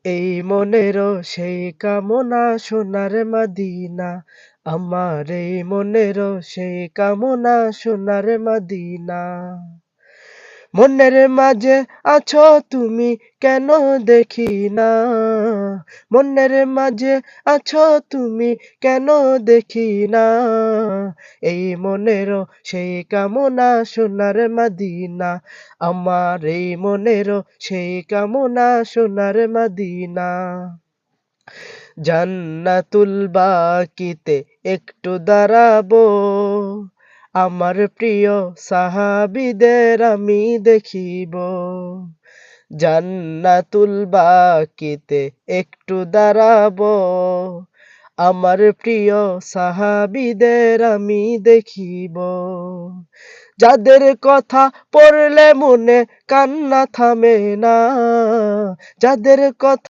এই মনেরও সেই কামনা সোনার মদিনা, আমার এই মনেরও সেই কামনা সোনার মদিনা। মনের মাঝে আছো তুমি কেন দেখি না, মনের মাঝে আছো তুমি কেন দেখি না, এই মনেরও সেই কামনা সোনার মদিনা, আমার এই মনেরও সেই কামনা সোনার মদিনা। জান্নাতুল বাকিতে একটু দাঁড়াবো, আমার প্রিয় সাহাবীদের আমি দেখিব। জান্নাতুল বাকিতে একটু দাঁড়াবো, আমার প্রিয় সাহাবীদের আমি দেখিব। যাদের কথা পড়লে মনে কান্না থামে না, যাদের কথা